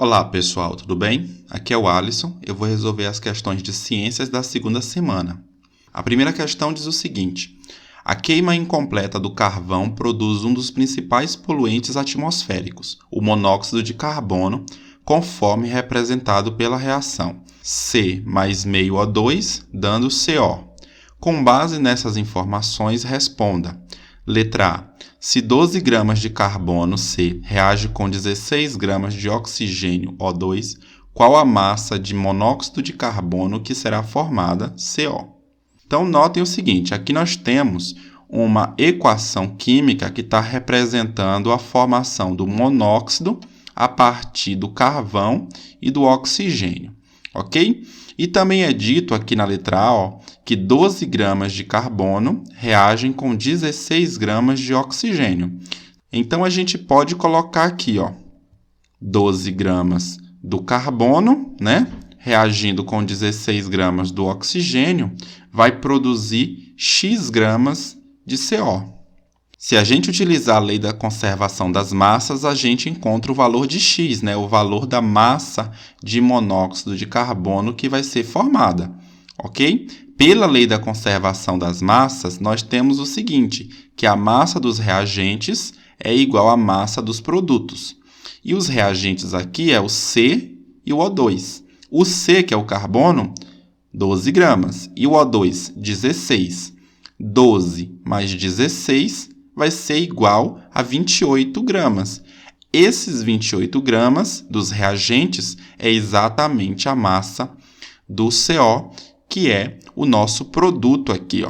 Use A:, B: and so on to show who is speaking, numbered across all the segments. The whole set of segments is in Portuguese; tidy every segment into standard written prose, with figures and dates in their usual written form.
A: Olá pessoal, tudo bem? Aqui é o Alisson, eu vou resolver as questões de ciências da segunda semana. A primeira questão diz o seguinte: a queima incompleta do carvão produz um dos principais poluentes atmosféricos, o monóxido de carbono, conforme representado pela reação C mais meio O2, dando CO. Com base nessas informações, responda. Letra A. Se 12 gramas de carbono C reage com 16 gramas de oxigênio O2, qual a massa de monóxido de carbono que será formada, CO? Então, notem o seguinte, aqui nós temos uma equação química que está representando a formação do monóxido a partir do carvão e do oxigênio, ok? E também é dito aqui na letra A, que 12 gramas de carbono reagem com 16 gramas de oxigênio. Então, a gente pode colocar aqui, 12 gramas do carbono, reagindo com 16 gramas do oxigênio, vai produzir X gramas de CO. Se a gente utilizar a lei da conservação das massas, a gente encontra o valor de X, o valor da massa de monóxido de carbono que vai ser formada, ok? Pela lei da conservação das massas, nós temos o seguinte, que a massa dos reagentes é igual à massa dos produtos. E os reagentes aqui é o C e o O2. O C, que é o carbono, 12 gramas, e o O2, 16. 12 mais 16 vai ser igual a 28 gramas. Esses 28 gramas dos reagentes é exatamente a massa do CO, que é o nosso produto aqui,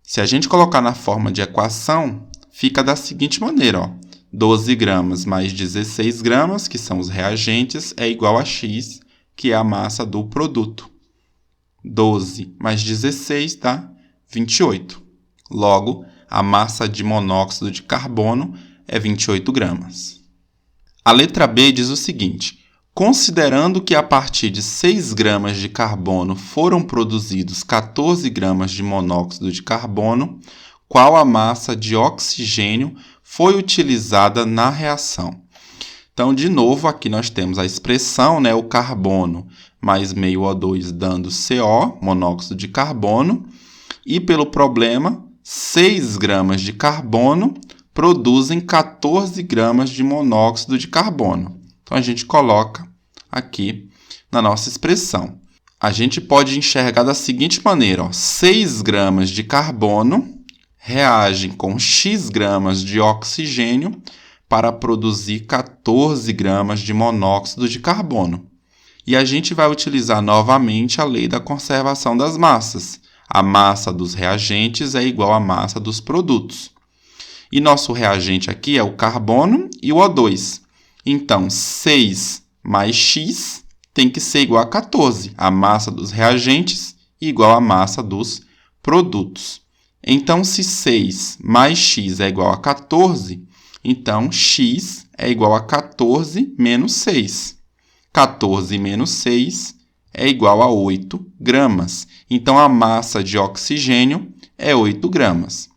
A: Se a gente colocar na forma de equação, fica da seguinte maneira, 12 gramas mais 16 gramas, que são os reagentes, é igual a X, que é a massa do produto. 12 mais 16 dá 28. Logo, a massa de monóxido de carbono é 28 gramas. A letra B diz o seguinte: considerando que a partir de 6 gramas de carbono foram produzidos 14 gramas de monóxido de carbono, qual a massa de oxigênio foi utilizada na reação? Então, de novo, aqui nós temos a expressão, o carbono mais meio O2 dando CO, monóxido de carbono, e pelo problema, 6 gramas de carbono produzem 14 gramas de monóxido de carbono. Então, a gente coloca aqui na nossa expressão. A gente pode enxergar da seguinte maneira, 6 gramas de carbono reagem com X gramas de oxigênio para produzir 14 gramas de monóxido de carbono. E a gente vai utilizar novamente a lei da conservação das massas. A massa dos reagentes é igual à massa dos produtos. E nosso reagente aqui é o carbono e o O2. Então, 6 mais X tem que ser igual a 14. A massa dos reagentes igual à massa dos produtos. Então, se 6 mais X é igual a 14, então X é igual a 14 menos 6. 14 menos 6 é igual a 8 gramas. Então, a massa de oxigênio é 8 gramas.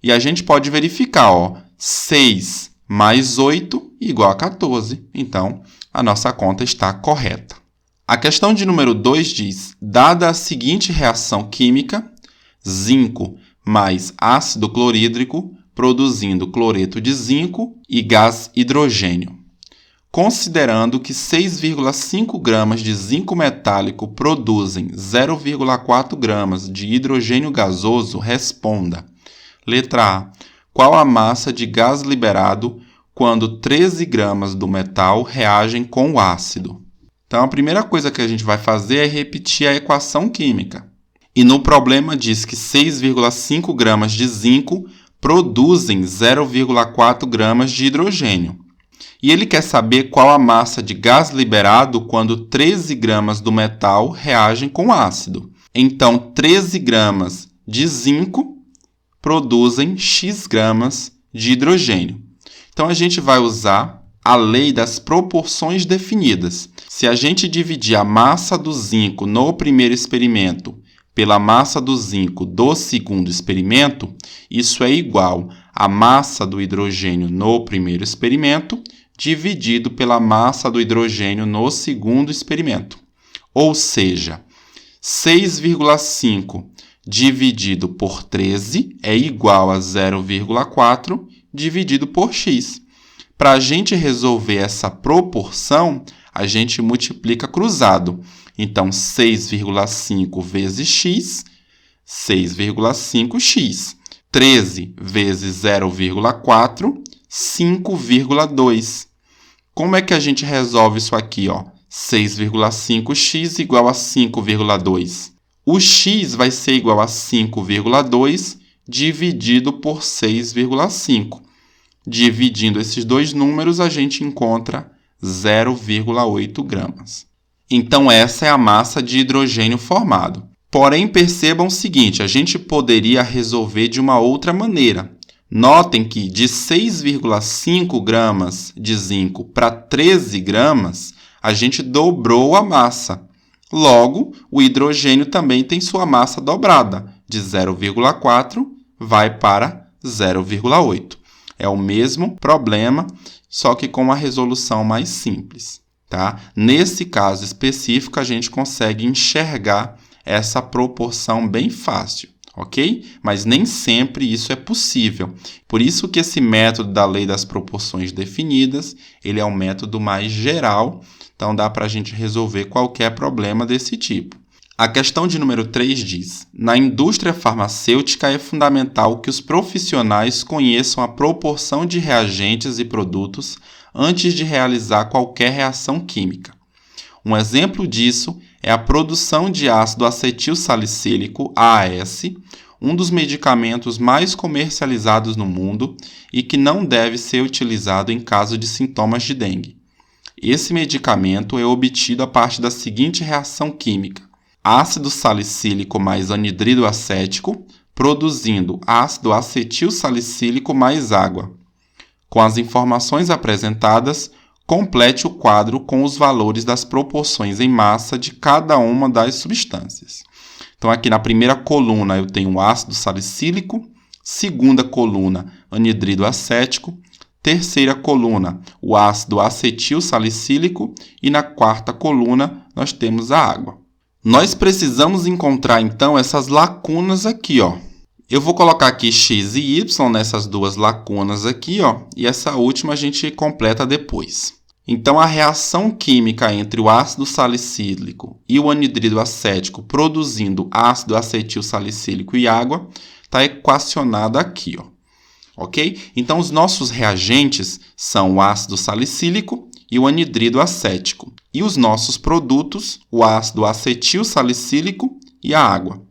A: E a gente pode verificar, 6 mais 8 igual a 14. Então, a nossa conta está correta. A questão de número 2 diz, dada a seguinte reação química, zinco mais ácido clorídrico, produzindo cloreto de zinco e gás hidrogênio. Considerando que 6,5 gramas de zinco metálico produzem 0,4 gramas de hidrogênio gasoso, responda. Letra A. Qual a massa de gás liberado quando 13 gramas do metal reagem com o ácido? Então, a primeira coisa que a gente vai fazer é repetir a equação química. E no problema diz que 6,5 gramas de zinco produzem 0,4 gramas de hidrogênio. E ele quer saber qual a massa de gás liberado quando 13 gramas do metal reagem com ácido. Então, 13 gramas de zinco produzem X gramas de hidrogênio. Então, a gente vai usar a lei das proporções definidas. Se a gente dividir a massa do zinco no primeiro experimento pela massa do zinco do segundo experimento, isso é igual à massa do hidrogênio no primeiro experimento dividido pela massa do hidrogênio no segundo experimento. Ou seja, 6,5 dividido por 13 é igual a 0,4 dividido por x. Para a gente resolver essa proporção, a gente multiplica cruzado. Então, 6,5 vezes x, 6,5x. 13 vezes 0,4, 5,2. Como é que a gente resolve isso aqui? 6,5x igual a 5,2. O x vai ser igual a 5,2 dividido por 6,5. Dividindo esses dois números, a gente encontra 0,8 gramas. Então, essa é a massa de hidrogênio formado. Porém, percebam o seguinte, a gente poderia resolver de uma outra maneira. Notem que de 6,5 gramas de zinco para 13 gramas, a gente dobrou a massa. Logo, o hidrogênio também tem sua massa dobrada. De 0,4 vai para 0,8. É o mesmo problema, só que com uma resolução mais simples. Tá? Nesse caso específico, a gente consegue enxergar essa proporção bem fácil, ok? Mas nem sempre isso é possível. Por isso que esse método da lei das proporções definidas, ele é um método mais geral, então dá para a gente resolver qualquer problema desse tipo. A questão de número 3 diz: na indústria farmacêutica é fundamental que os profissionais conheçam a proporção de reagentes e produtos antes de realizar qualquer reação química. Um exemplo disso é a produção de ácido acetil salicílico, AAS, um dos medicamentos mais comercializados no mundo e que não deve ser utilizado em caso de sintomas de dengue. Esse medicamento é obtido a partir da seguinte reação química: ácido salicílico mais anidrido acético, produzindo ácido acetil salicílico mais água. Com as informações apresentadas, complete o quadro com os valores das proporções em massa de cada uma das substâncias. Então, aqui na primeira coluna eu tenho o ácido salicílico, segunda coluna, anidrido acético, terceira coluna, o ácido acetil salicílico e na quarta coluna nós temos a água. Nós precisamos encontrar, então, essas lacunas aqui, Eu vou colocar aqui x e y nessas duas lacunas aqui, e essa última a gente completa depois. Então, a reação química entre o ácido salicílico e o anidrido acético produzindo ácido acetil salicílico e água está equacionada aqui, ok? Então, os nossos reagentes são o ácido salicílico e o anidrido acético. E os nossos produtos, o ácido acetil salicílico e a água.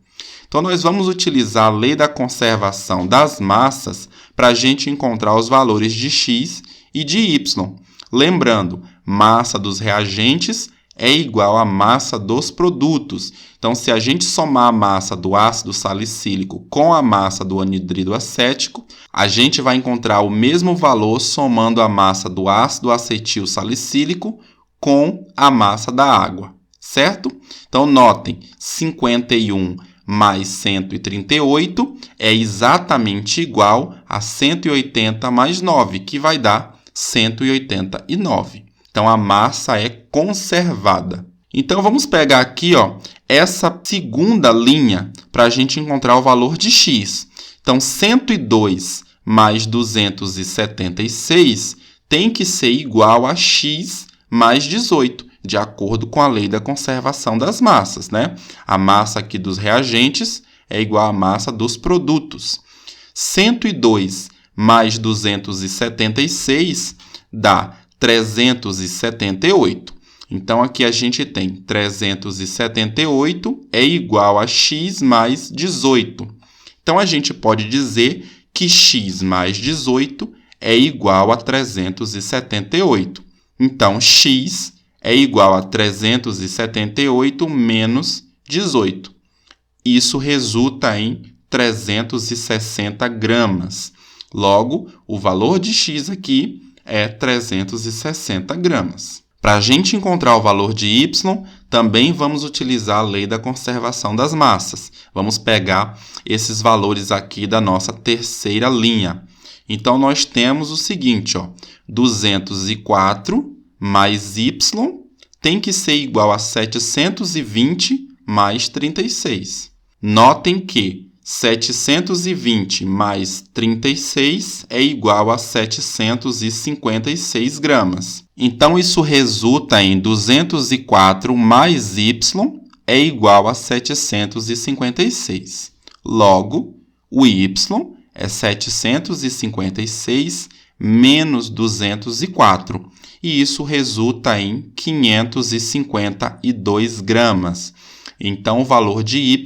A: Então, nós vamos utilizar a lei da conservação das massas para a gente encontrar os valores de x e de y. Lembrando, massa dos reagentes é igual à massa dos produtos. Então, se a gente somar a massa do ácido salicílico com a massa do anidrido acético, a gente vai encontrar o mesmo valor somando a massa do ácido acetil salicílico com a massa da água, certo? Então, notem, 51 mais 138 é exatamente igual a 180 mais 9, que vai dar 189. Então, a massa é conservada. Então, vamos pegar aqui essa segunda linha para a gente encontrar o valor de x. Então, 102 mais 276 tem que ser igual a x mais 18. De acordo com a lei da conservação das massas, né? A massa aqui dos reagentes é igual à massa dos produtos. 102 mais 276 dá 378. Então, aqui a gente tem 378 é igual a x mais 18. Então, a gente pode dizer que x mais 18 é igual a 378. Então, x é igual a 378 menos 18. Isso resulta em 360 gramas. Logo, o valor de x aqui é 360 gramas. Para a gente encontrar o valor de y, também vamos utilizar a lei da conservação das massas. Vamos pegar esses valores aqui da nossa terceira linha. Então, nós temos o seguinte, ó, 204 mais y tem que ser igual a 720 mais 36. Notem que 720 mais 36 é igual a 756 gramas. Então, isso resulta em 204 mais y é igual a 756. Logo, o y é 756 menos 204. E isso resulta em 552 gramas. Então, o valor de y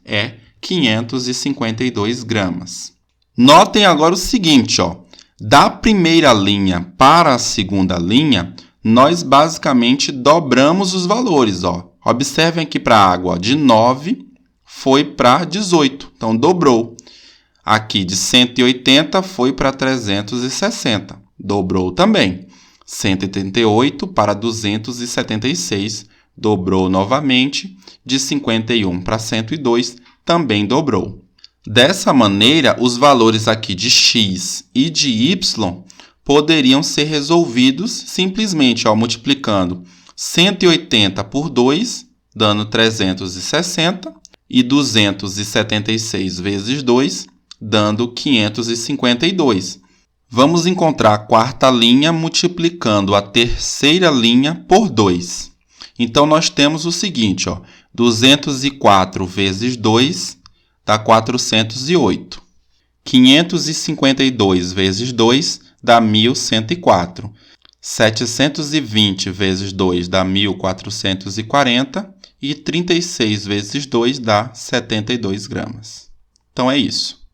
A: é 552 gramas. Notem agora o seguinte, ó. Da primeira linha para a segunda linha, nós basicamente dobramos os valores, ó. Observem aqui para a água, ó, de 9 foi para 18, então dobrou. Aqui de 180 foi para 360, dobrou também. 188 para 276, dobrou novamente. De 51 para 102, também dobrou. Dessa maneira, os valores aqui de x e de y poderiam ser resolvidos simplesmente multiplicando 180 por 2, dando 360, e 276 vezes 2, dando 552. Vamos encontrar a quarta linha multiplicando a terceira linha por 2. Então, nós temos o seguinte, ó, 204 vezes 2 dá 408. 552 vezes 2 dá 1.104. 720 vezes 2 dá 1.440. E 36 vezes 2 dá 72 gramas. Então, é isso.